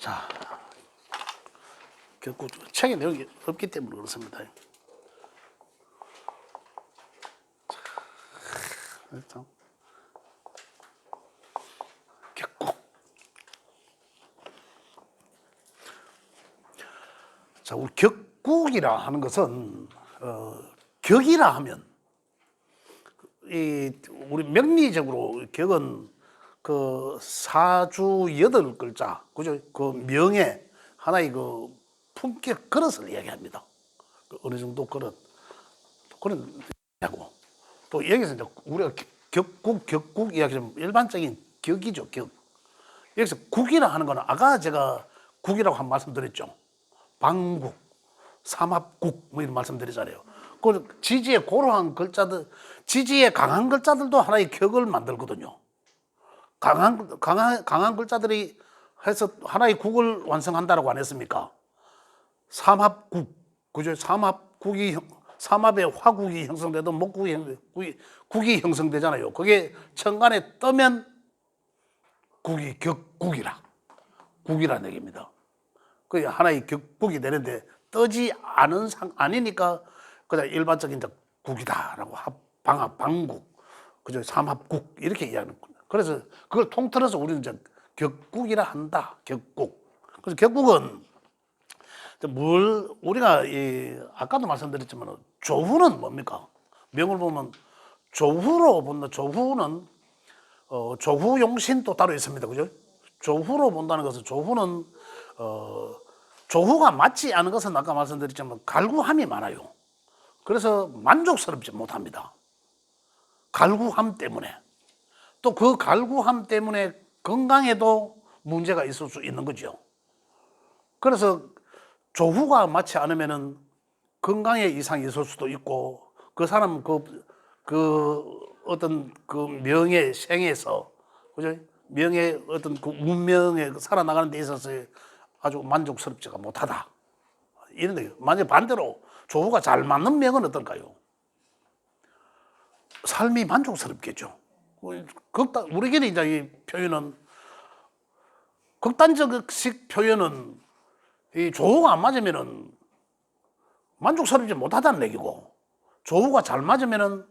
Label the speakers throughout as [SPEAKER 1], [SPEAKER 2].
[SPEAKER 1] 자, 결국 책에 내용이 없기 때문에 그렇습니다. 자, 격국. 자, 우리 격국이라 하는 것은 격이라 하면 우리 명리적으로 격은 그 사주 8글자, 그죠? 그 명예 하나의 그 품격 그릇을 이야기합니다. 어느 정도 그릇, 그런 하고 또 여기서 이제 우리가 격국 이야기하면 일반적인 격이죠, 격. 여기서 국이라 하는 거는 아까 제가 국이라고 한 말씀드렸죠. 방국, 삼합국 뭐 이런 말씀드리잖아요. 그 지지에 고루한 글자들, 지지에 강한 글자들도 하나의 격을 만들거든요. 강한 글자들이 해서 하나의 국을 완성한다라고 안 했습니까? 삼합국, 그죠? 삼합의 화국이 형성되도 국이 형성되잖아요. 그게 천간에 뜨면 국이 격국이라, 국이라는 얘기입니다. 그게 하나의 격국이 되는데 뜨지 않은 아니니까 그냥 일반적인 국이다라고 방국, 그죠? 삼합국 이렇게 이야기하는 거예요. 그래서 그걸 통틀어서 우리는 이제 격국이라 한다. 격국. 그래서 격국은 우리가 아까도 말씀드렸지만 조후는 뭡니까? 명을 보면 조후로 본다. 조후는 조후용신도 따로 있습니다. 그죠? 조후로 본다는 것은 조후는 조후가 맞지 않은 것은 아까 말씀드렸지만 갈구함이 많아요. 그래서 만족스럽지 못합니다. 갈구함 때문에. 또 그 갈구함 때문에 건강에도 문제가 있을 수 있는 거죠. 그래서 조후가 맞지 않으면은 건강에 이상이 있을 수도 있고 그 사람 어떤 그 명예 생에서, 그죠? 명예 어떤 그 운명에 살아나가는 데 있어서 아주 만족스럽지가 못하다. 이런 얘기. 만약 반대로 조후가 잘 맞는 명은 어떨까요? 삶이 만족스럽겠죠. 우리끼리 이제 이 표현은 극단적식 표현은 이 조후가 안 맞으면은 만족스럽지 못하다는 얘기고 조후가 잘 맞으면은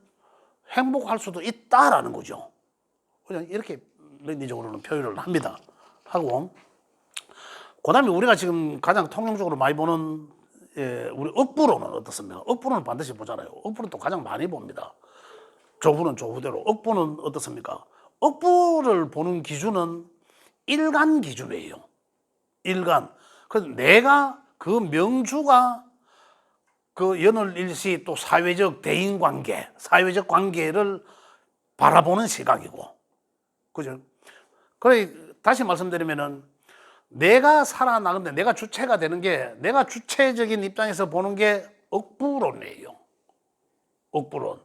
[SPEAKER 1] 행복할 수도 있다라는 거죠. 그냥 이렇게 론리적으로는 표현을 합니다. 하고 그다음에 우리가 지금 가장 통용적으로 많이 보는 우리 억부로는 어떻습니까? 억부로는 반드시 보잖아요. 억부는 또 가장 많이 봅니다. 조후는 조후대로. 억부는 어떻습니까? 억부를 보는 기준은 일간 기준이에요. 일간. 그래서 내가 그 명주가 그 연월일시 또 사회적 대인관계, 사회적 관계를 바라보는 시각이고, 그죠? 그래 다시 말씀드리면은 내가 살아나는데 내가 주체가 되는 게 내가 주체적인 입장에서 보는 게 억부론이에요. 억부론.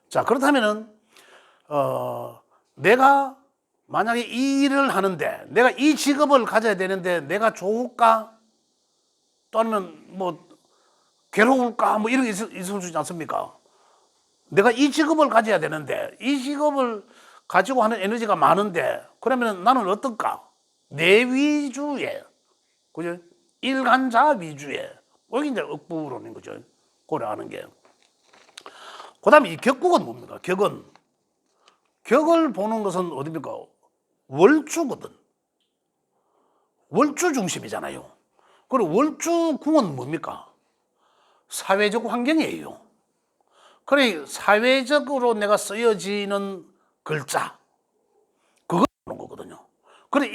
[SPEAKER 1] 자, 그렇다면은 내가 만약에 이 일을 하는데 내가 이 직업을 가져야 되는데 내가 좋을까? 또는 뭐 괴로울까? 뭐 이런 게 있을 수 있지 않습니까? 내가 이 직업을 가져야 되는데 이 직업을 가지고 하는 에너지가 많은데 그러면 나는 어떨까? 내 위주의, 그죠? 일간자 위주의, 여기 이제 억부론인 거죠. 고려하는 게. 그 다음에 이 격국은 뭡니까? 격을 보는 것은 어디입니까? 월주거든. 월주 중심이잖아요. 그리고 월주궁은 뭡니까? 사회적 환경이에요. 그래, 사회적으로 내가 쓰여지는 글자, 그걸 보는 거거든요. 그래,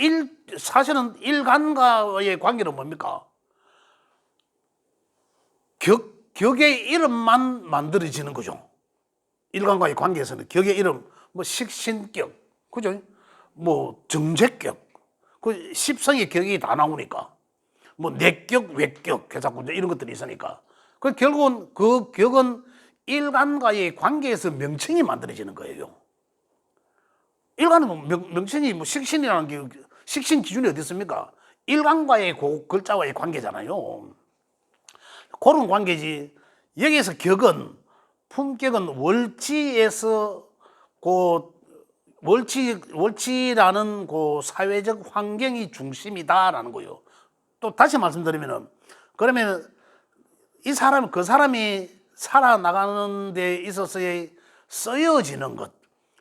[SPEAKER 1] 사실은 일간과의 관계는 뭡니까? 격의 이름만 만들어지는 거죠. 일간과의 관계에서는 격의 이름, 뭐 식신격, 그죠? 뭐 정제격, 그 십성의 격이 다 나오니까, 뭐 내격, 외격, 자꾸 이런 것들이 있으니까, 그 결국은 그 격은 일간과의 관계에서 명칭이 만들어지는 거예요. 일간은 명칭이 뭐 식신이라는 게 식신 기준이 어디 있습니까? 일간과의 글자와의 관계잖아요. 그런 관계지. 여기에서 격은 품격은 월지에서 그 월치라는 그 사회적 환경이 중심이다라는 거요. 또 다시 말씀드리면은 그러면 이 사람 그 사람이 살아나가는 데 있어서의 쓰여지는 것,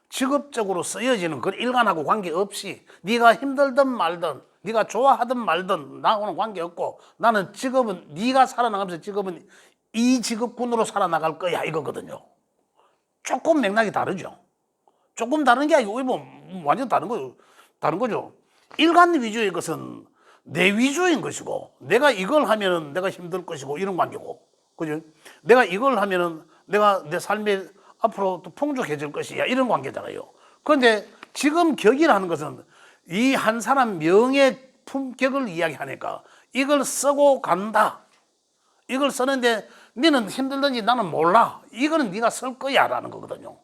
[SPEAKER 1] 직업적으로 쓰여지는 그 일간하고 관계없이 네가 힘들든 말든 네가 좋아하든 말든 나하고는 관계없고 나는 직업은 네가 살아나가면서 직업은 이 직업군으로 살아나갈 거야 이거거든요. 조금 맥락이 다르죠. 조금 다른 게 아니고 뭐 완전 다른 거죠. 일간 위주의 것은 내 위주인 것이고 내가 이걸 하면은 내가 힘들 것이고 이런 관계고, 그죠? 내가 이걸 하면은 내가 내 삶이 앞으로 또 풍족해질 것이야 이런 관계잖아요. 그런데 지금 격이라는 것은 이 한 사람 명예 품격을 이야기하니까 이걸 쓰고 간다. 이걸 쓰는데 너는 힘들든지 나는 몰라. 이거는 네가 쓸 거야라는 거거든요.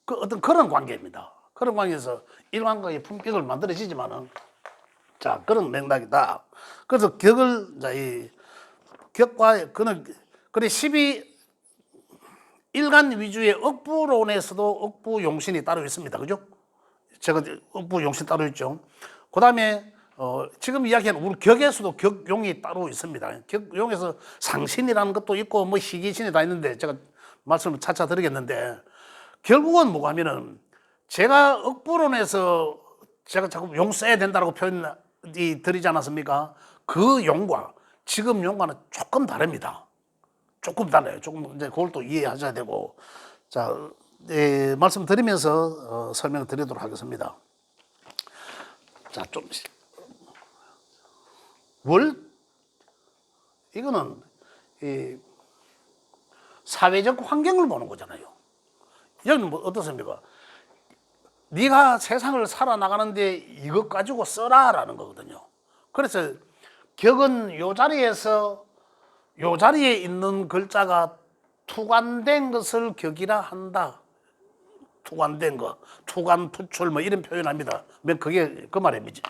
[SPEAKER 1] 그 어떤 그런 관계입니다. 그런 관계에서 일관관계의 품격을 만들어지지만은 자 그런 맥락이다. 그래서 격을 이 격과 그는 그래 12 일간 위주의 억부론에서도 억부 용신이 따로 있습니다. 그죠? 제가 억부 용신 따로 있죠. 그 다음에 지금 이야기한 우리 격에서도 격용이 따로 있습니다. 격용에서 상신이라는 것도 있고 뭐 희귀신이 다 있는데 제가 말씀을 차차 드리겠는데 결국은 뭐가 하면은 제가 억부론에서 제가 자꾸 용 써야 된다고 표현이 드리지 않았습니까? 그 용과 지금 용과는 조금 다릅니다. 조금 달라요. 조금 이제 그걸 또 이해하셔야 되고. 자, 말씀드리면서 설명을 드리도록 하겠습니다. 자, 좀 이거는 이 사회적 환경을 보는 거잖아요. 여기는 뭐 어떻습니까? 네가 세상을 살아나가는데 이것 가지고 써라라는 거거든요. 그래서 격은 요 자리에 있는 글자가 투관된 것을 격이라 한다. 투관된 거, 투관, 투출 뭐 이런 표현합니다. 그게 그 말입니다.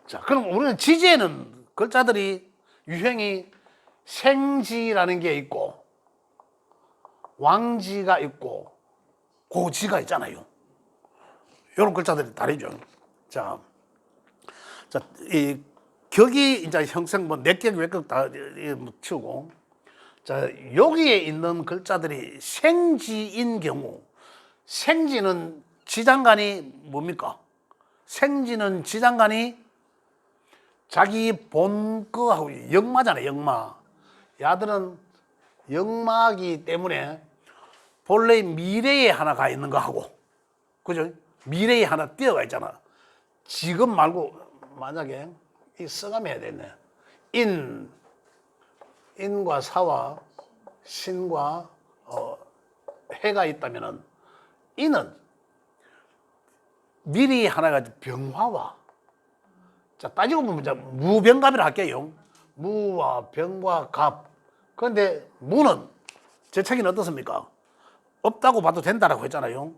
[SPEAKER 1] 자, 그럼 우리는 지지에는 글자들이 유형이 생지라는 게 있고 왕지가 있고 고지가 있잖아요. 이런 글자들이 다르죠. 자, 이 격이 이제 형성 뭐 내격 외격 다 치우고, 자 여기에 있는 글자들이 생지인 경우, 생지는 지장간이 뭡니까? 생지는 지장간이 자기 본거하고 역마잖아요. 역마. 야들은 역마기 때문에 본래 미래에 하나 가 있는 거하고, 그죠? 미래에 하나 뛰어가 있잖아. 지금 말고 만약에 이 써가면 해야 되네. 인과 사와 신과 해가 있다면은 인은 미리 하나가 병화와, 자 따지고 보면 이제 무병갑이라 할게요. 무와 병과 갑. 그런데 무는 제 책에는 어떻습니까? 없다고 봐도 된다라고 했잖아요.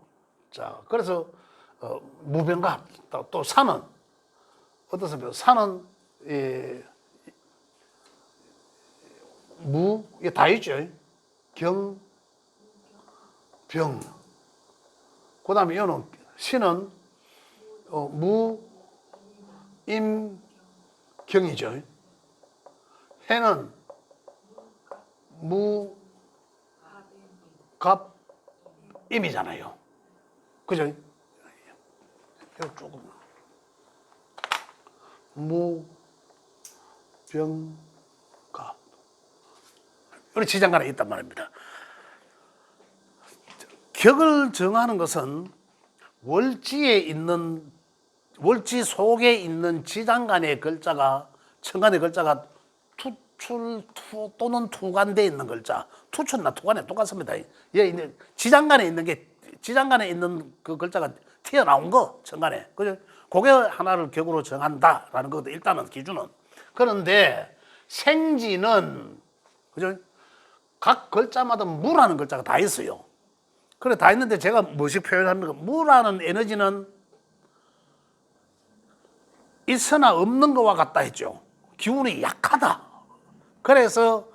[SPEAKER 1] 자 그래서 무병갑. 또 산은 어떻습니까? 산은 무 이게 다 있죠. 경, 병. 그다음에 이거는 신은 무, 임, 경이죠. 해는 무, 갑, 임이잖아요. 그죠? 이거 조금 무, 병, 갑. 우리 지장간에 있단 말입니다. 격을 정하는 것은 월지 속에 있는 지장간의 글자가, 천간의 글자가 투출 또는 투관되어 있는 글자, 투출이나 투관에 똑같습니다. 지장간에 있는 그 글자가 튀어나온 거, 천간에. 그죠? 그게 하나를 격으로 정한다라는 것도 일단은 기준은. 그런데 생지는, 그죠? 각 글자마다 무라는 글자가 다 있어요. 그래, 다 있는데 제가 무엇이 표현합니까? 무라는 에너지는 있으나 없는 것과 같다 했죠. 기운이 약하다. 그래서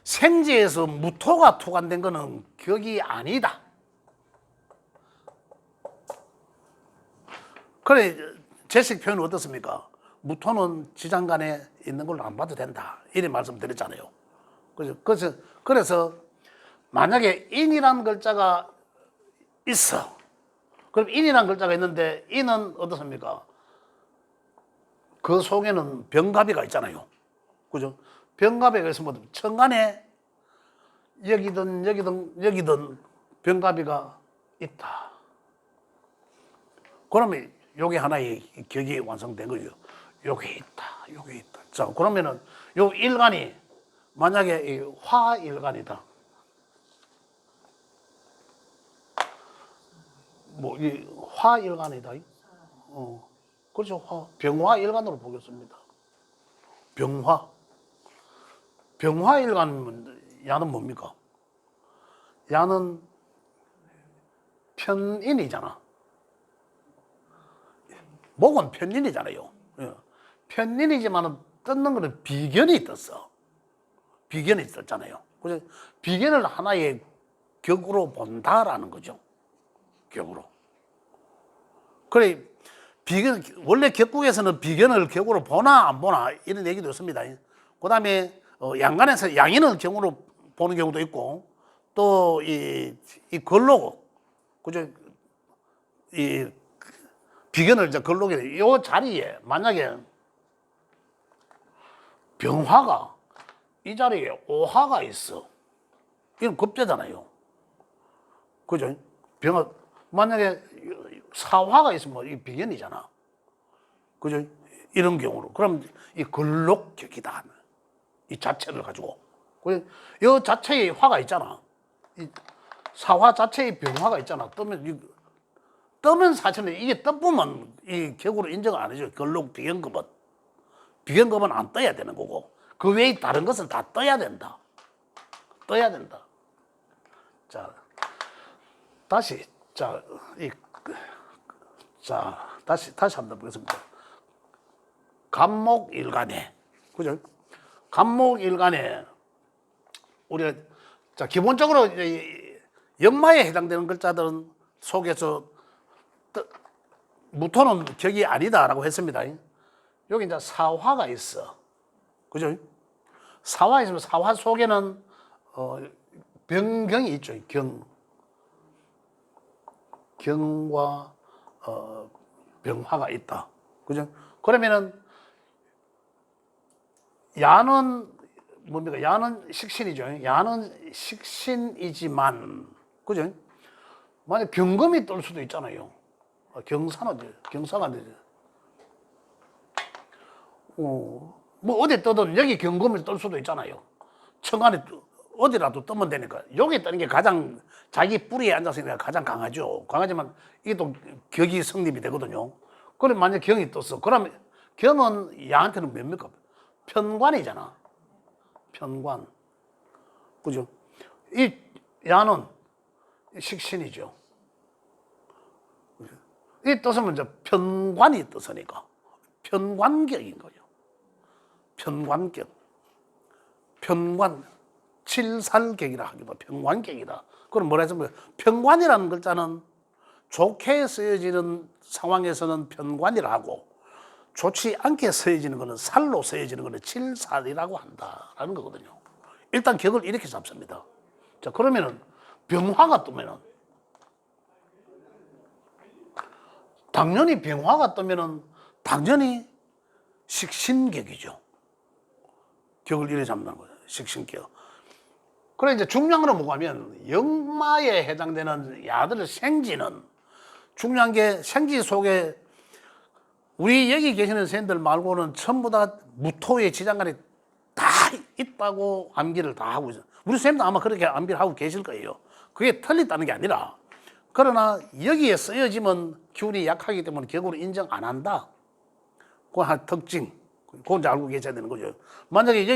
[SPEAKER 1] 생지에서 무토가 투관된 것은 격이 아니다. 그래, 제식 표현은 어떻습니까? 무토는 지장간에 있는 걸로 안 봐도 된다. 이런 말씀드렸잖아요. 그래서 만약에 인이라는 글자가 있어. 그럼 인이라는 글자가 있는데 인은 어떻습니까? 그 속에는 병갑이가 있잖아요. 그죠? 병갑이가 있으면 천간에 여기든 병갑이가 있다. 그러면 요게 하나의 격이 완성된 거예요. 요게 있다. 요게 있다. 자, 그러면은 요 일간이 만약에 이 화일간이다. 뭐 이 화일간이다. 그렇죠. 병화일간으로 보겠습니다. 병화일간 야는 뭡니까? 야는 편인이잖아. 목은 편인이잖아요. 편인이지만 떴는 거는 비견이 떴어. 비견이 떴잖아요. 그래서 비견을 하나의 격으로 본다라는 거죠. 격으로. 그래, 비견, 원래 격국에서는 비견을 격으로 보나 안 보나 이런 얘기도 있습니다. 그 다음에 양간에서 양인을 격으로 보는 경우도 있고 또 이 걸로, 그죠? 이 비견을 이제 걸로게, 요 자리에 만약에 병화가 이 자리에 오화가 있어. 이건 급제잖아요. 그죠? 병화, 만약에 사화가 있으면 이 비견이잖아. 그죠? 이런 경우로. 그럼 이 걸록격이다. 이 자체를 가지고. 그죠? 이 자체에 화가 있잖아. 이 사화 자체에 병화가 있잖아. 뜨면 사실은 이게 떠보면 이 격으로 인정을 안 해줘. 걸록 비견급은. 비견급은 안 떠야 되는 거고. 그 외에 다른 것은 다 떠야 된다. 떠야 된다. 자, 다시. 다시 한번 보겠습니다. 간목일간에. 그죠? 간목일간에, 우리가, 자, 기본적으로 연마에 해당되는 글자들은 속에서 무토는 격이 아니다라고 했습니다. 여기 이제 사화가 있어. 그죠? 사화 있으면 사화 속에는 병경이 있죠. 경과 병화가 있다. 그죠? 그러면은 야는 뭡니까? 야는 식신이죠. 야는 식신이지만, 그죠? 만약 경금이 뜰 수도 있잖아요. 경사가 되죠. 뭐 어디 떠든 여기 경금이 뜰 수도 있잖아요. 천간에 어디라도 뜨면 되니까. 여기 뜨는 게 가장 자기 뿌리에 앉아서 가장 강하죠. 강하지만 이게 또 격이 성립이 되거든요. 그럼 만약 경이 떴어. 그러면 경은 야한테는 뭡니까? 편관이잖아. 편관. 그죠? 이 야는 식신이죠. 이 뜻은 이제 편관이 뜻으니까. 편관격인 거예요. 편관격. 편관. 칠살격이라 하기도 편관격이다. 그럼 뭐라 해서 편관이라는 글자는 좋게 쓰여지는 상황에서는 편관이라 하고 좋지 않게 쓰여지는 것은 살로 쓰여지는 것은 칠살이라고 한다라는 거거든요. 일단 격을 이렇게 잡습니다. 자, 그러면은 병화가 뜨면은 당연히 병화가 뜨면은 당연히 식신격이죠. 격을 이렇게 잡는 거예요. 식신격. 그래 이제 중요한 건 뭐냐면 역마에 해당되는 야들 생지는 중요한 게 생지 속에 우리 여기 계시는 선생님들 말고는 전부 다 무토의 지장간에 다 있다고 암기를 다 하고 있어요. 우리 선생님도 아마 그렇게 암기를 하고 계실 거예요. 그게 틀렸다는 게 아니라 그러나 여기에 쓰여지면 기운이 약하기 때문에 격으로 인정 안 한다. 그건 한 특징. 그건 이제 알고 계셔야 되는 거죠. 만약에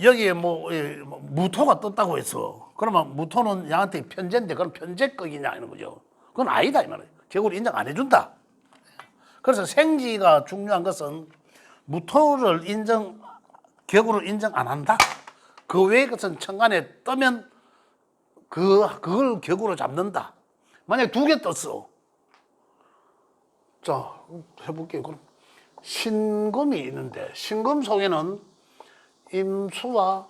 [SPEAKER 1] 여기에 무토가 떴다고 했어. 그러면 무토는 야한테 편제인데 그건 편제격이냐 이런 거죠. 그건 아니다 이 말이에요. 격으로 인정 안 해준다. 그래서 생지가 중요한 것은 무토를 격으로 인정 안 한다. 그 외의 것은 천간에 뜨면 그걸 격으로 잡는다. 만약에 두 개 떴어. 자, 해볼게요. 그럼 신금이 있는데 신금 속에는 임수와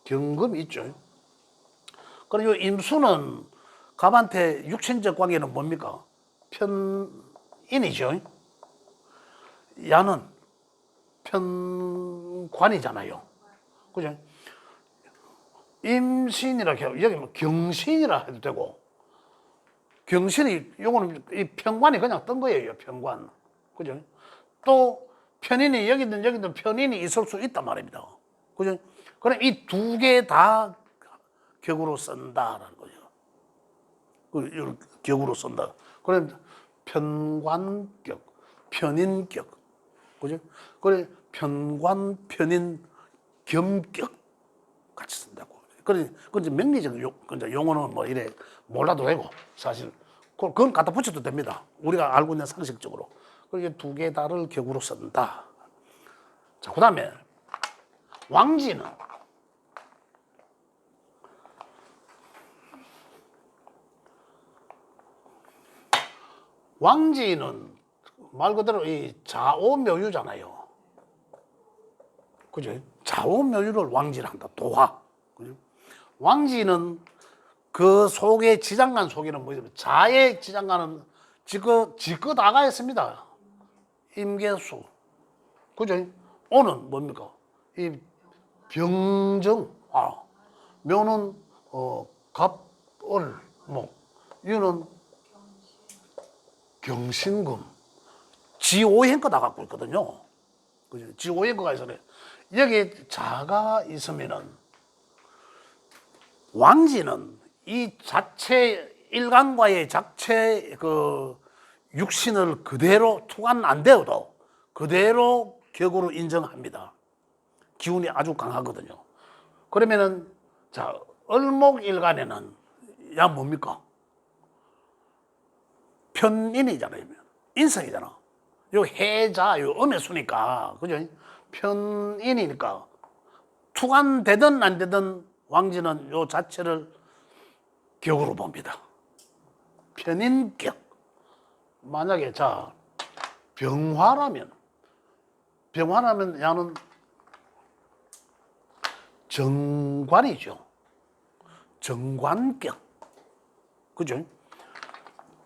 [SPEAKER 1] 경금이 있죠. 그리고 임수는 갑한테 육신적 관계는 뭡니까? 편인이죠. 야는 편관이잖아요. 그죠? 임신이라 해요. 여기 뭐 경신이라 해도 되고, 경신이, 요거는 이 편관이 그냥 뜬 거예요, 편관. 그죠? 또 편인이 여기든 편인이 있을 수 있단 말입니다. 그죠? 그럼 이 두 개 다 격으로 쓴다라는 거죠. 이렇게 격으로 쓴다. 그럼 편관격, 편인격, 그죠? 그래 편관, 편인, 겸격 같이 쓴다고. 그래 그 명리적 용어는 뭐 이래 몰라도 되고 사실 그건 갖다 붙여도 됩니다. 우리가 알고 있는 상식적으로. 그게 두 개 다를 격으로 쓴다. 자, 그다음에 왕지는 왕지는 말 그대로 이 좌오묘유잖아요. 그죠? 좌오묘유를 왕지를 한다. 도화. 그죠? 왕지는 그 속에 지장간 속에는 뭐냐면 자의 지장간은 지거 다가 있습니다. 임계수. 그죠? 오는 뭡니까? 이 병정. 묘는 갑을 목. 유는 경신금. 지오행거 다 갖고 있거든요. 그죠? 지오행거가 있어요. 여기 자가 있으면은 왕지는 이 자체 일간과의 자체 그 육신을 그대로 투관 안 되어도 그대로 격으로 인정합니다. 기운이 아주 강하거든요. 그러면은 자 을목일간에는 야 뭡니까? 편인이잖아요. 인성이잖아. 요 해자, 요 음의 수니까 그죠? 편인이니까 투관되든 안 되든 왕지는 요 자체를 격으로 봅니다. 편인격. 만약에 자 병화라면 야는 정관이죠. 정관격. 그죠?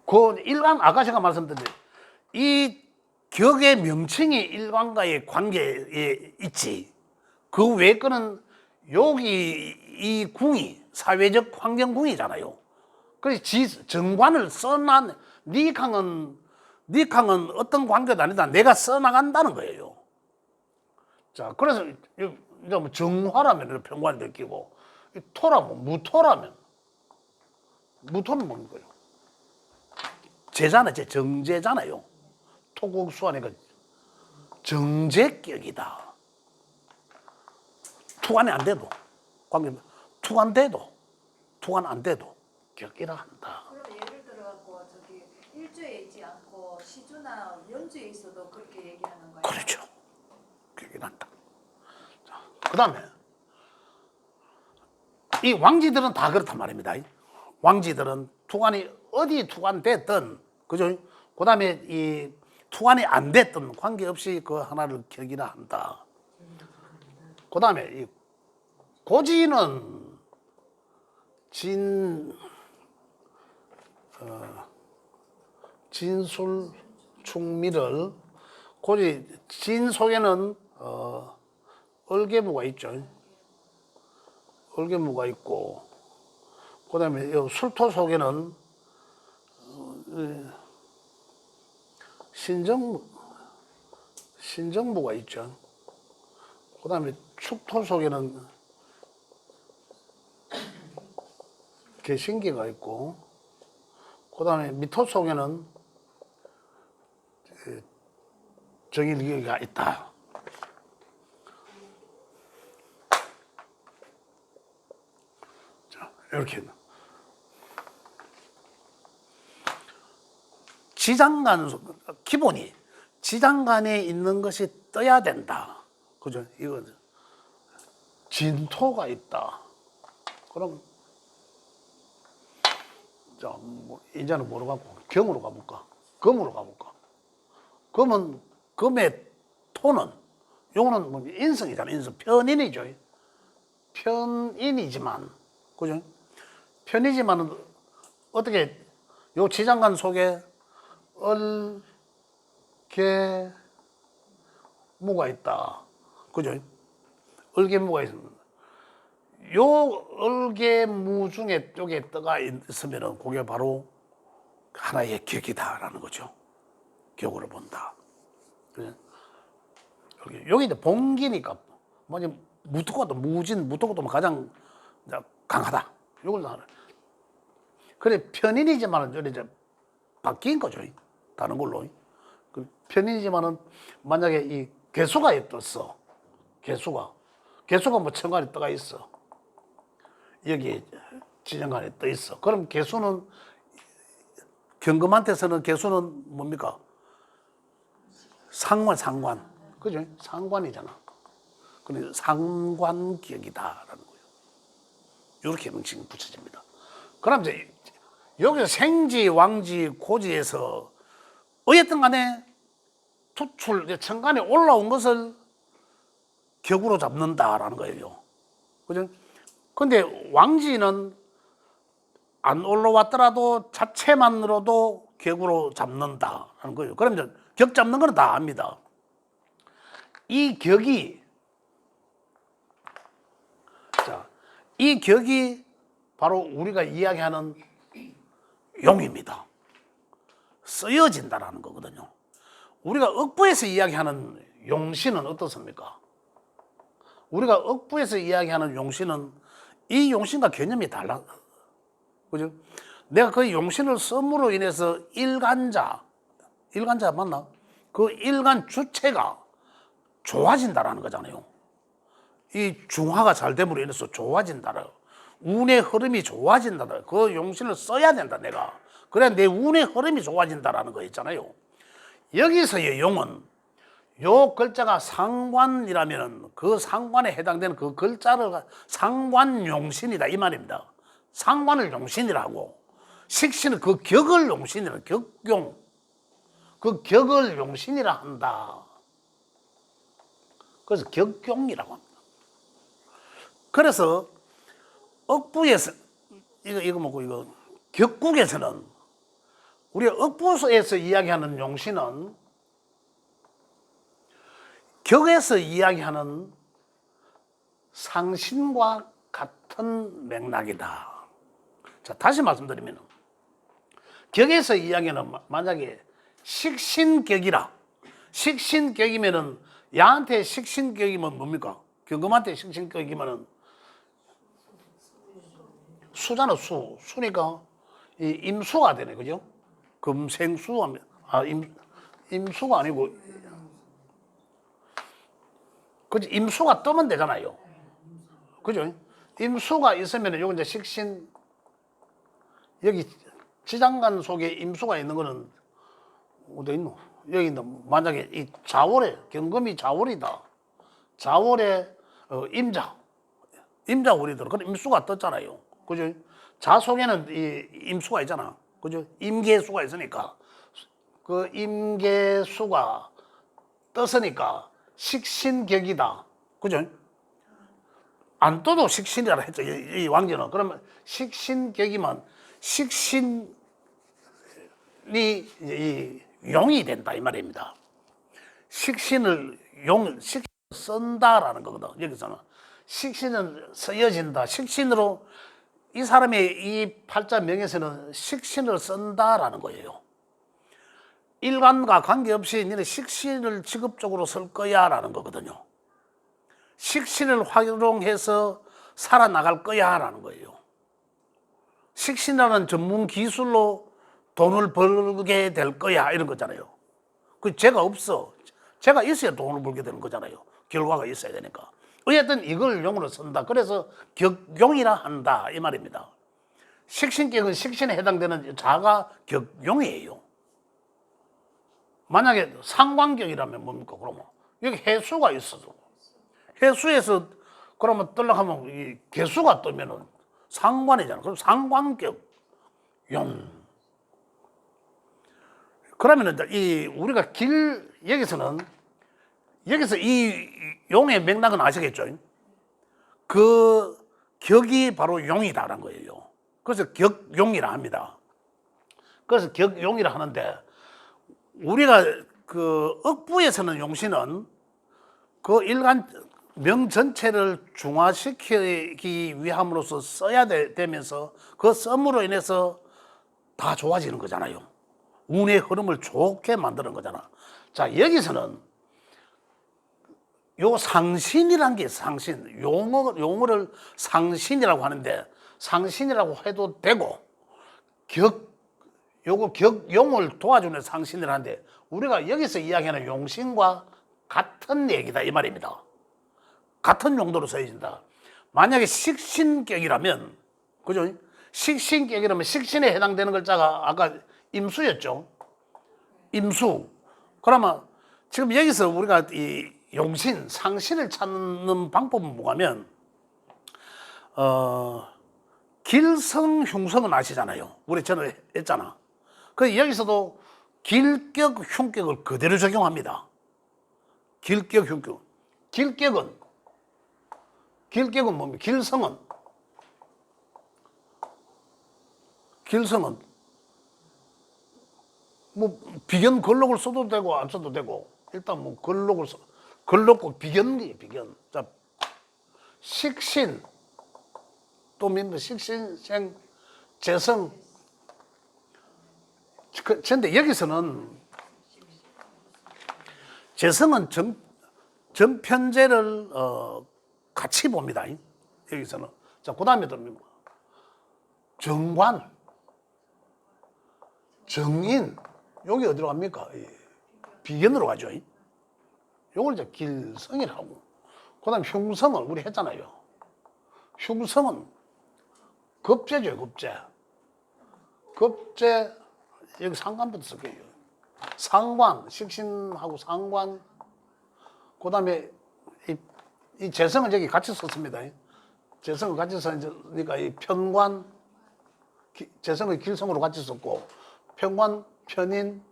[SPEAKER 1] 그 일간 아까 제가 말씀드린 이 격의 명칭이 일간과의 관계에 있지. 그 외 거는 여기 이 궁이 사회적 환경궁이잖아요. 그래서 정관을 써난 니캉은 어떤 관계도 아니다. 내가 써나간다는 거예요. 자, 그래서 이제 뭐 정화라면 평관이 느끼고 토라면 무토는 뭔 거예요? 제잖아요. 정제잖아요. 토국수하니까 정제격이다. 투관이 안 돼도 관계 투관 안 돼도 격이라 한다.
[SPEAKER 2] 그럼 예를 들어 갖고 저기 일주에 있지 않고 시주나 연주에 있어도 그렇게 얘기하는 거예요.
[SPEAKER 1] 그렇죠. 격이 난다. 자, 그다음에 이 왕지들은 다 그렇단 말입니다. 왕지들은 투관이 어디 투관됐든 그죠? 그다음에 이 투관이 안 됐든 관계없이 그 하나를 격이라 한다. 그다음에 이 고지는 진술 충미를 고지 진 속에는 얼개무가 있죠. 얼개무가 있고 그다음에 술토 속에는 신정무가 있죠. 그다음에 축토 속에는 개신기가 있고 그다음에 미토 속에는 정일기가 있다. 자, 이렇게 지장간 기본이 지장간에 있는 것이 떠야 된다. 그죠? 이거 진토가 있다. 그럼 자, 뭐 이제는 뭐로 가고 경으로 가볼까? 금으로 가볼까? 금은 금의 토는 요거는 뭐 인성이잖아. 인성 편인이죠. 편인이지만 그죠? 편이지만은 어떻게 요 지장간 속에 얼개무가 있다. 그죠? 얼개무가 있습니다. 요 얼개무 중에 쪽에 떠가 있으면은 그게 바로 하나의 격이다라는 거죠. 격으로 본다. 그죠? 여기 이제 봉기니까 뭐지 무토고도 무토고도 가장 강하다. 요걸 다 그래 편인이지만은 이제 바뀐 거죠. 다른 걸로. 편인이지만은 만약에 이 개수가 떴어. 개수가 뭐 천간에 떠가 있어. 여기 지정간에 떠 있어. 그럼 개수는 경금한테서는 개수는 뭡니까? 상관. 그죠? 상관이잖아. 그래 상관격이다라는 거예요. 이렇게 명칭이 붙여집니다. 그럼 이제 여기서 생지, 왕지, 고지에서 어쨌든 간에 투출, 천간에 올라온 것을 격으로 잡는다라는 거예요. 그죠? 근데 왕지는 안 올라왔더라도 자체만으로도 격으로 잡는다라는 거예요. 그럼 이제 격 잡는 거는 다 압니다. 이 격이 바로 우리가 이야기하는 용입니다. 쓰여진다라는 거거든요. 우리가 억부에서 이야기하는 용신은 어떻습니까? 우리가 억부에서 이야기하는 용신은 이 용신과 개념이 달라. 그죠? 내가 그 용신을 씀으로 인해서 일간자 맞나? 그 일간 주체가 좋아진다라는 거잖아요. 이 중화가 잘 됨으로 인해서 좋아진다라. 운의 흐름이 좋아진다라. 그 용신을 써야 된다 내가. 그래 내 운의 흐름이 좋아진다라는 거 있잖아요. 여기서의 용은 요 글자가 상관이라면 그 상관에 해당되는 그 글자를 상관용신이다 이 말입니다. 상관을 용신이라고 식신은 그 격을 용신이라 격용 그 격을 용신이라 한다. 그래서 격용이라고 합니다. 그래서 억부에서 이거 먹고 이거 격국에서는 우리가 억부에서 이야기하는 용신은 격에서 이야기하는 상신과 같은 맥락이다. 자, 다시 말씀드리면 격에서 이야기는 만약에 식신격이라 식신격이면은 야한테 식신격이면 뭡니까? 경금한테 식신격이면은 수잖아 수니까 이 임수가 되네 그죠? 금생수하면 임수가 아니고 그지 임수가 뜨면 되잖아요. 그죠? 임수가 있으면 요거 이제 식신 여기 지장간 속에 임수가 있는 거는 어디 있노? 여기 있는 만약에 이 자월에 경금이 자월이다. 자월에 임자월이 들어. 그럼 임수가 떴잖아요. 그죠? 자 속에는 이 임수가 있잖아. 그죠? 임계수가 있으니까 그 임계수가 떴으니까 식신격이다. 그죠? 안 떠도 식신이라 했죠. 이 왕제는. 그러면 식신격이면 식신이 이 용이 된다 이 말입니다. 식신을 쓴다라는 거거든. 여기서는 식신은 쓰여진다. 식신으로 이 사람의 이 팔자 명에서는 식신을 쓴다라는 거예요. 일간과 관계없이 너는 식신을 직업적으로 쓸 거야 라는 거거든요. 식신을 활용해서 살아나갈 거야 라는 거예요. 식신이라는 전문 기술로 돈을 벌게 될 거야 이런 거잖아요. 그 제가 없어. 제가 있어야 돈을 벌게 되는 거잖아요. 결과가 있어야 되니까. 어쨌든 이걸 용으로 쓴다. 그래서 격용이라 한다 이 말입니다. 식신격은 식신에 해당되는 자가 격용이에요. 만약에 상관격이라면 뭡니까? 그러면 여기 해수가 있어도 해수에서 그러면 떨락하면 이 개수가 뜨면은 상관이잖아. 그럼 상관격 용. 그러면은 이 우리가 여기서 이 용의 맥락은 아시겠죠? 그 격이 바로 용이다라는 거예요. 그래서 격용이라 합니다. 그래서 격용이라 하는데 우리가 그 억부에서는 용신은 그 일간 명 전체를 중화시키기 위함으로써 써야 되면서 그 썸으로 인해서 다 좋아지는 거잖아요. 운의 흐름을 좋게 만드는 거잖아. 자, 여기서는 요 상신이란 게 상신, 용어를 상신이라고 하는데 상신이라고 해도 되고 격용을 도와주는 상신이라는데 우리가 여기서 이야기하는 용신과 같은 얘기다 이 말입니다. 같은 용도로 써진다. 만약에 식신격이라면, 그죠? 식신격이라면 식신에 해당되는 글자가 아까 임수였죠. 임수. 그러면 지금 여기서 우리가 이 용신, 상신을 찾는 방법은 뭐냐면, 길성, 흉성은 아시잖아요. 우리 전에 했잖아. 그 여기서도 길격, 흉격을 그대로 적용합니다. 길격, 흉격. 길격은 뭡니까? 길성은 뭐 비견 걸록을 써도 되고 안 써도 되고 일단 뭐 걸록고 비견이 비견. 자, 식신 또 뭡니까? 식신생 재성. 그런데 여기서는 재성은 전편제를 같이 봅니다. 여기서는. 자, 그 다음에 또 정관, 정인, 여기 어디로 갑니까? 비견으로 가죠. 요걸 이제 길성이라고. 그 다음에 흉성은 우리 했잖아요. 흉성은 급제죠, 급제. 급제, 여기 상관부터 쓸게요. 상관, 식신하고 상관. 그 다음에 이 재성은 여기 같이 썼습니다. 재성을 같이 썼으니까 이 편관, 재성을 길성으로 같이 썼고, 편관, 편인,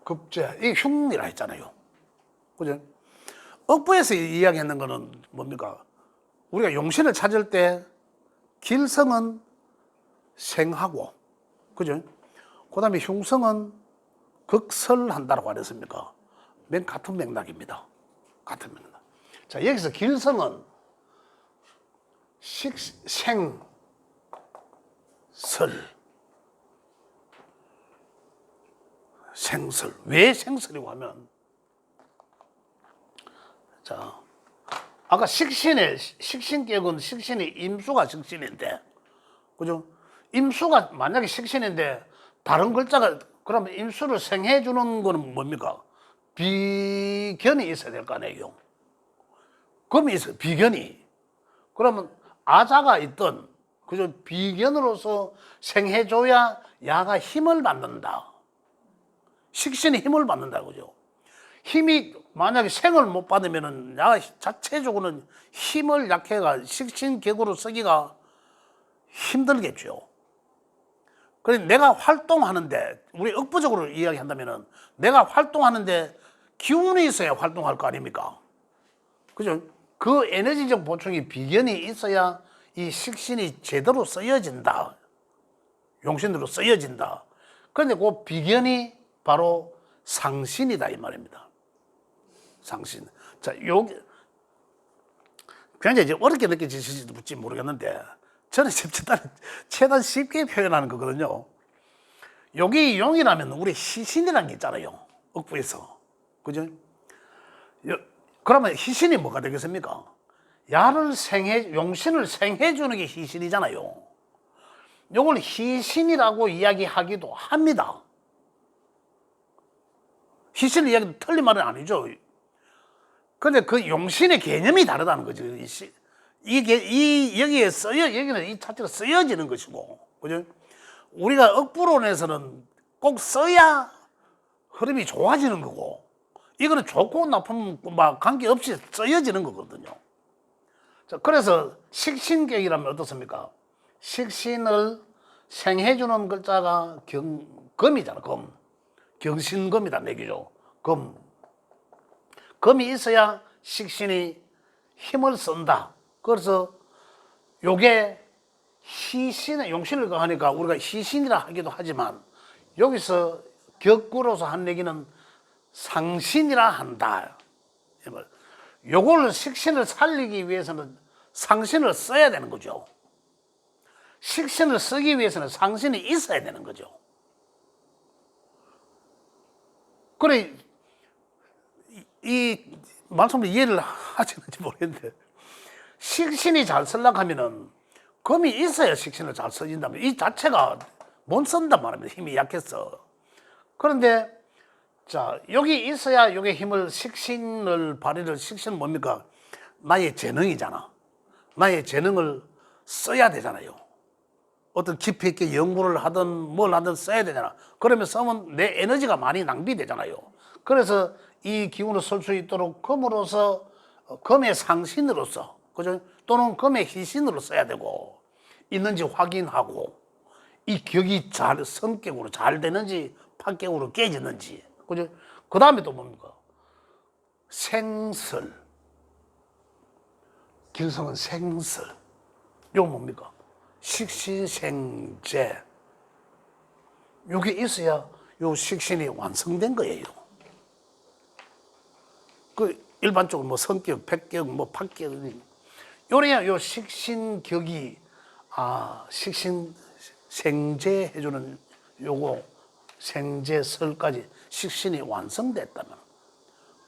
[SPEAKER 1] 급제, 이 흉이라 했잖아요. 그죠? 억부에서 이야기하는 거는 뭡니까? 우리가 용신을 찾을 때 길성은 생하고, 그죠? 그 다음에 흉성은 극설한다라고 안 했습니까? 맨 같은 맥락입니다. 같은 맥락. 자, 여기서 길성은 생, 설. 생설. 왜 생설이고 하면, 자, 아까 식신격은 식신이 임수가 식신인데, 그죠? 임수가 만약에 식신인데, 다른 글자가, 그러면 임수를 생해주는 거는 뭡니까? 비견이 있어야 될 거 아니에요. 금이 있어요. 비견이. 그러면 아자가 있던, 그죠? 비견으로서 생해줘야 야가 힘을 받는다. 식신이 힘을 받는다. 그죠? 힘이, 만약에 생을 못 받으면은 야 자체적으로는 힘을 약해가 식신격으로 쓰기가 힘들겠죠. 그래서 내가 활동하는데, 우리 억부적으로 이야기한다면은 내가 활동하는데 기운이 있어야 활동할 거 아닙니까? 그죠? 그 에너지적 보충이 비견이 있어야 이 식신이 제대로 쓰여진다. 용신으로 쓰여진다. 그런데 그 비견이 바로 상신이다 이 말입니다. 상신. 자, 요게 굉장히 어렵게 느껴지실지 모르겠는데 저는 최대한 쉽게 표현하는 거거든요. 여기 용이라면 우리 희신이라는 게 있잖아요. 억부에서. 그죠? 그러면 희신이 뭐가 되겠습니까? 용신을 생해주는 게 희신이잖아요. 요걸 희신이라고 이야기하기도 합니다. 희신 이야기도 틀린 말은 아니죠. 근데 그 용신의 개념이 다르다는 거죠. 여기에 여기는 이 자체가 쓰여지는 것이고, 그죠? 우리가 억부론에서는 꼭 써야 흐름이 좋아지는 거고, 이거는 좋고 나쁜 막 관계없이 쓰여지는 거거든요. 자, 그래서 식신격이라면 어떻습니까? 식신을 생해주는 글자가 금이잖아, 금. 경신금이란 얘기죠. 금. 금이 있어야 식신이 힘을 쓴다. 그래서 요게 희신의 용신을 하니까 우리가 희신이라 하기도 하지만 여기서 격구로서 한 얘기는 상신이라 한다. 요걸 식신을 살리기 위해서는 상신을 써야 되는 거죠. 식신을 쓰기 위해서는 상신이 있어야 되는 거죠. 그래, 이 말씀을 이해를 하시는지 모르겠는데, 식신이 잘 쓰려고 하면은 금이 있어야 식신을 잘 써진다면 이 자체가 못 쓴단 말입니다. 힘이 약해서. 그런데 자, 여기 있어야 여기 힘을 식신을 발휘를 식신은 뭡니까? 나의 재능이잖아. 나의 재능을 써야 되잖아요. 어떤 깊이 있게 연구를 하든 뭘 하든 써야 되잖아. 그러면 쓰면 내 에너지가 많이 낭비되잖아요. 그래서 이 기운을 쓸 수 있도록 금으로서 금의 상신으로서 그죠? 또는 금의 희신으로 써야 되고 있는지 확인하고 이 격이 잘 성격으로 잘 되는지 판격으로 깨지는지 그죠? 그 다음에 또 뭡니까? 생설 길성은 생설 이거 뭡니까? 식신생재 이게 있어야 요 식신이 완성된 거예요. 그 일반적으로 뭐 성격, 백격, 뭐 판격 요래야 요 식신격이 식신 생재 해주는 요거 생재설까지 식신이 완성됐다면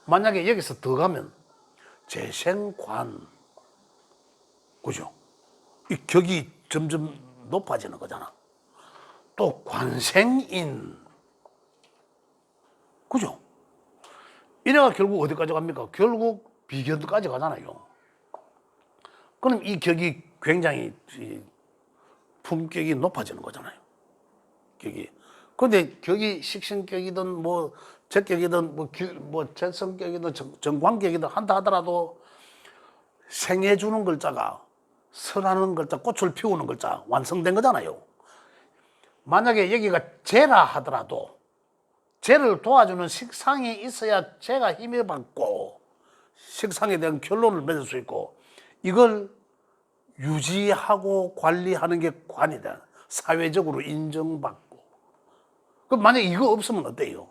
[SPEAKER 1] 만약에 여기서 더 가면 재생관 그죠? 이 격이 점점 높아지는 거잖아. 또 관생인 그죠? 이래가 결국 어디까지 갑니까? 결국 비견까지 가잖아요. 그럼 이 격이 굉장히 품격이 높아지는 거잖아요. 격이. 근데 격이 식신격이든 뭐 적격이든 뭐 재성격이든 정관격이든 한다 하더라도 생해주는 글자가 설하는 글자, 꽃을 피우는 글자 완성된 거잖아요. 만약에 여기가 재라 하더라도 재를 도와주는 식상이 있어야 재가 힘을 받고 식상에 대한 결론을 맺을 수 있고 이걸 유지하고 관리하는 게 관이다. 사회적으로 인정받고. 그럼 만약에 이거 없으면 어때요?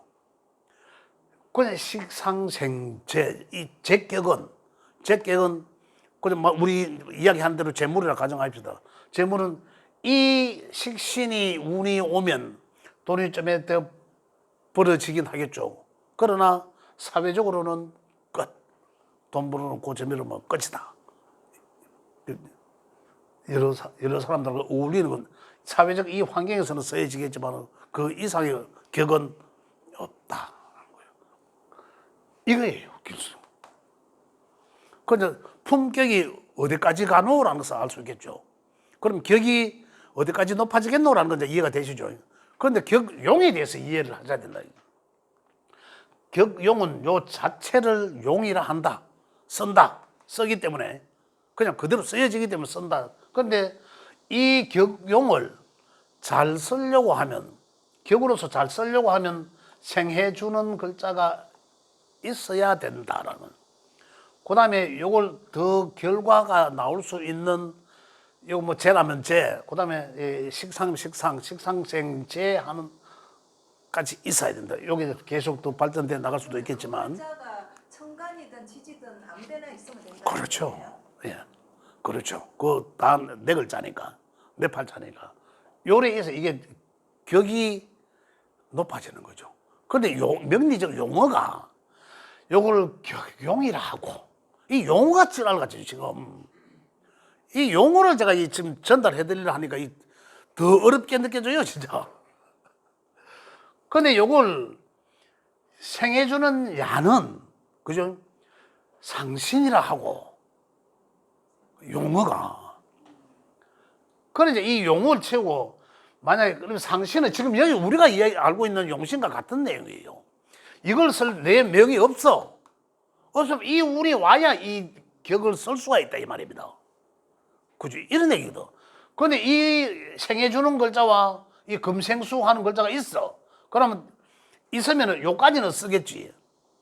[SPEAKER 1] 그냥 식상생재, 이 제격은 그냥 우리 이야기한 대로 재물이라 가정합시다. 재물은 이 식신이 운이 오면 돈이 좀 벌어지긴 하겠죠. 그러나 사회적으로는 끝. 돈 벌어는 그 재물은 뭐 끝이다. 여러 사람들과 어울리는 건 사회적 이 환경에서는 써야지겠지만 그 이상의 격은 없다. 이거예요, 길수. 그런데 품격이 어디까지 가노라는 것을 알 수 있겠죠. 그럼 격이 어디까지 높아지겠노라는 건 이제 이해가 되시죠. 그런데 격용에 대해서 이해를 하셔야 된다. 격용은 요 자체를 용이라 한다. 쓴다. 쓰기 때문에 그냥 그대로 쓰여지기 때문에 쓴다. 그런데 이 격용을 잘 쓰려고 하면 격으로서 잘 쓰려고 하면 생해주는 글자가 있어야 된다라는. 그 다음에 요걸 더 결과가 나올 수 있는 요거 뭐 재라면 재, 그 다음에 식상생재 하는 까지 있어야 된다. 여기 계속 더 발전돼 나갈 수도 있겠지만.
[SPEAKER 2] 글자가 천간이든 지지든 아무데나 있으면 된다.
[SPEAKER 1] 그렇죠. 예, 그렇죠. 그 다 네 글자니까, 네 팔자니까. 요래에서 이게 격이 높아지는 거죠. 그런데 명리적 용어가 요걸 격용이라 하고 이 용어가 지랄같이 지금 이 용어를 제가 지금 전달해드리려 하니까 더 어렵게 느껴져요, 진짜. 근데 요걸 생해주는 야는, 그죠? 상신이라 하고, 용어가. 그러니까 이 용어를 채우고, 만약에, 그럼 상신은 지금 여기 우리가 알고 있는 용신과 같은 내용이에요. 이걸 쓸 내 명이 없어. 없으면 이 운이 와야 이 격을 쓸 수가 있다, 이 말입니다. 그죠? 이런 얘기거든. 근데 이 생해주는 글자와 이 금생수 하는 글자가 있어. 그러면 있으면은 요까지는 쓰겠지.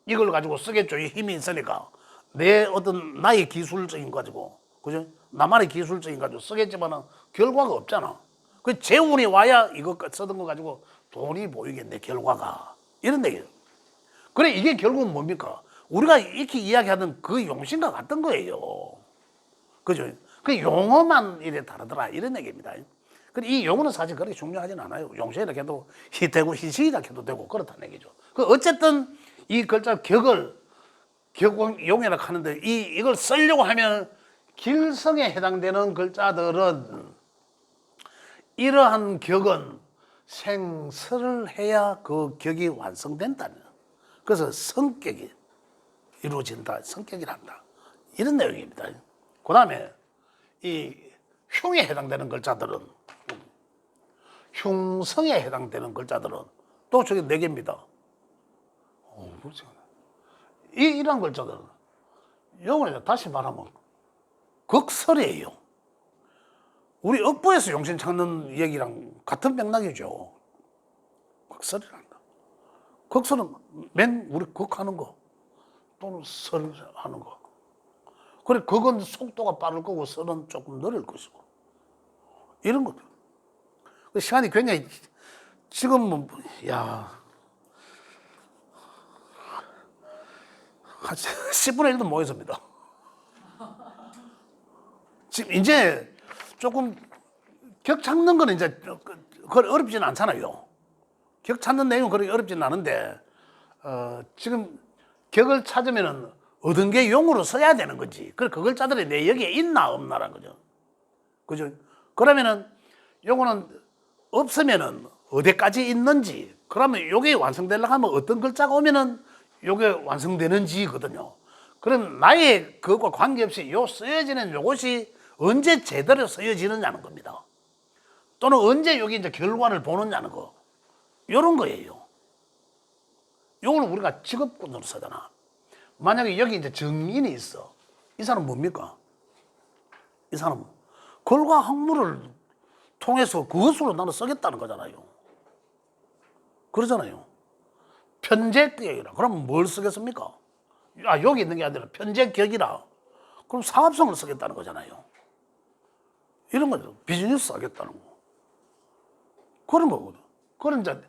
[SPEAKER 1] 이걸 가지고 쓰겠죠. 이 힘이 있으니까. 내 어떤 나의 기술적인 거 가지고. 그죠? 나만의 기술적인 거 가지고 쓰겠지만은 결과가 없잖아. 그 재운이 와야 이거 쓰던 거 가지고 돈이 보이겠네, 결과가. 이런 얘기예요. 그래, 이게 결국은 뭡니까? 우리가 이렇게 이야기하던 그 용신과 같은 거예요. 그죠? 그 용어만 이래 다르더라. 이런 얘기입니다. 근데 이 용어는 사실 그렇게 중요하진 않아요. 용신이라 해도 되고 희신이라 해도 되고 그렇다는 얘기죠. 그 어쨌든 이 글자 격용이라 하는데 이걸 쓰려고 하면 길성에 해당되는 글자들은 이러한 격은 생설을 해야 그 격이 완성된다는. 그래서 성격이 이루어진다. 성격이란다. 이런 내용입니다. 그 다음에 이 흉에 해당되는 글자들은 흉성에 해당되는 글자들은 또 저기 4개입니다. 이런 글자들은 영어로 다시 말하면 극설이에요. 우리 억부에서 용신 찾는 얘기랑 같은 맥락이죠. 극설이란다. 극설은 맨 우리 극하는 거 또는 설하는 거. 그래, 그건 속도가 빠를 거고 설은 조금 느릴 것이고 이런 것들. 시간이 굉장히 지금 야 한 10분의 1도 못 했습니다. 지금 이제 조금 격 찾는 거는 이제 그걸 어렵지는 않잖아요. 격 찾는 내용은 그렇게 어렵지는 않은데 지금 격을 찾으면은 얻은 게 용으로 써야 되는 거지. 그 글자들이 내 여기에 있나 없나라는 거죠. 그죠? 그러면은 요거는 없으면은 어디까지 있는지, 그러면 요게 완성되려고 하면 어떤 글자가 오면은 요게 완성되는지거든요. 그럼 나의 그것과 관계없이 요 쓰여지는 요것이 언제 제대로 쓰여지느냐는 겁니다. 또는 언제 여기 이제 결과를 보느냐는 거. 요런 거예요. 요걸 우리가 직업군으로 쓰잖아. 만약에 여기 이제 정인이 있어. 이 사람은 뭡니까? 이 사람은 글과 학문을 통해서 그것으로 나는 쓰겠다는 거잖아요. 그러잖아요. 편제격이라. 그러면 뭘 쓰겠습니까? 여기 있는 게 아니라 편제격이라. 그럼 사업성을 쓰겠다는 거잖아요. 이런 거죠. 비즈니스 하겠다는 거. 그런 거거든. 그런 이제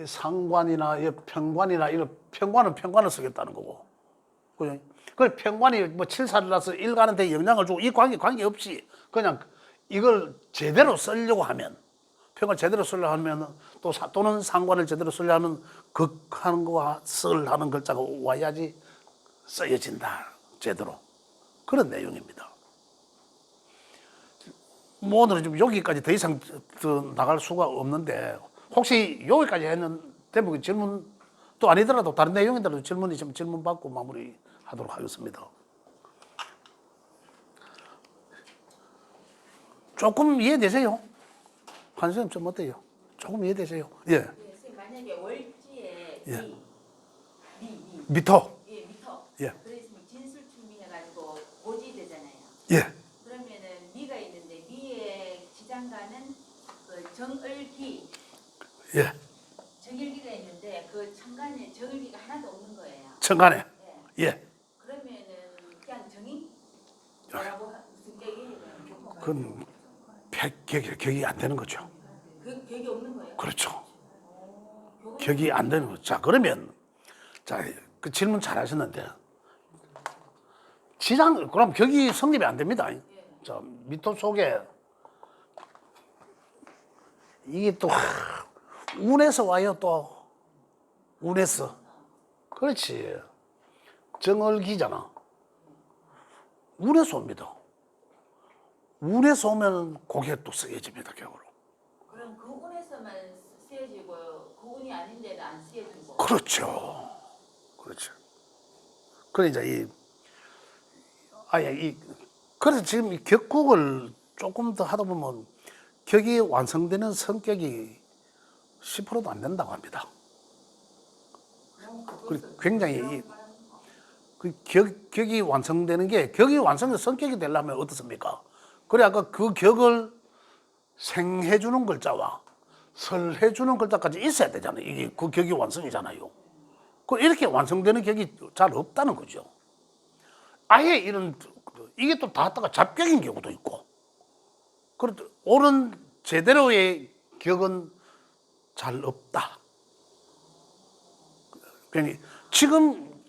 [SPEAKER 1] 상관이나 평관이나 이런 평관을 쓰겠다는 거고. 그죠? 그 평관이 뭐 칠살이라서 일가한테 영향을 주고 이 관계없이 그냥 이걸 제대로 쓰려고 하면, 평을 제대로 쓰려고 하면 또는 상관을 제대로 쓰려고 하면 극하는 거와 설하는 글자가 와야지 쓰여진다. 제대로. 그런 내용입니다. 뭐 오늘은 좀 여기까지 더 이상 나갈 수가 없는데, 혹시 여기까지 했는 대부분 질문 또 아니더라도 다른 내용이더라도 질문 있으면 질문 받고 마무리하도록 하겠습니다. 조금 이해되세요? 한 선생님 좀 어때요? 조금 이해되세요? 예.
[SPEAKER 3] 네, 선생님 만약에 월지에
[SPEAKER 1] 예.
[SPEAKER 3] 미.
[SPEAKER 1] 미터.
[SPEAKER 3] 예, 미터.
[SPEAKER 1] 예.
[SPEAKER 3] 그래서 진술충민해가지고 고지 되잖아요.
[SPEAKER 1] 예.
[SPEAKER 3] 그러면은 미가 있는데 미의 지장가는 그 정을기.
[SPEAKER 1] 예.
[SPEAKER 3] 정일기가 있는데 그 천간에 정을기가 하나도 없는 거예요.
[SPEAKER 1] 천간에.
[SPEAKER 3] 예.
[SPEAKER 1] 예.
[SPEAKER 3] 그러면은 그냥 정인? 뭐라고 무슨 격이에요?
[SPEAKER 1] 그건 격이 안 되는 거죠.
[SPEAKER 3] 그 격이 없는 거예요?
[SPEAKER 1] 그렇죠. 격이 안 되는 거죠. 자, 그러면 그 질문 잘 하셨는데 그럼 격이 성립이 안 됩니다. 자, 미토 속에 이게 또 운에서 와요. 또 운에서. 그렇지. 정월기잖아. 운에서 옵니다. 운에서 오면 그게 또 쓰여집니다. 격으로.
[SPEAKER 3] 그럼 그 운에서만 쓰여지고 그 운이 아닌 데는 안 쓰여지고.
[SPEAKER 1] 그렇죠. 그렇죠. 그러니까 그래서 지금 이 격국을 조금 더 하다 보면 격이 완성되는 성격이 10%도 안 된다고 합니다. 굉장히 격이 완성되는 게, 격이 완성된 성격이 되려면 어떻습니까? 그래, 아까 그 격을 생해주는 글자와 설해주는 글자까지 있어야 되잖아요. 이게 그 격이 완성이잖아요. 그 이렇게 완성되는 격이 잘 없다는 거죠. 아예 이런 이게 또 닿았다가 잡격인 경우도 있고. 그렇 옳은 제대로의 격은 잘 없다. 그러니 지금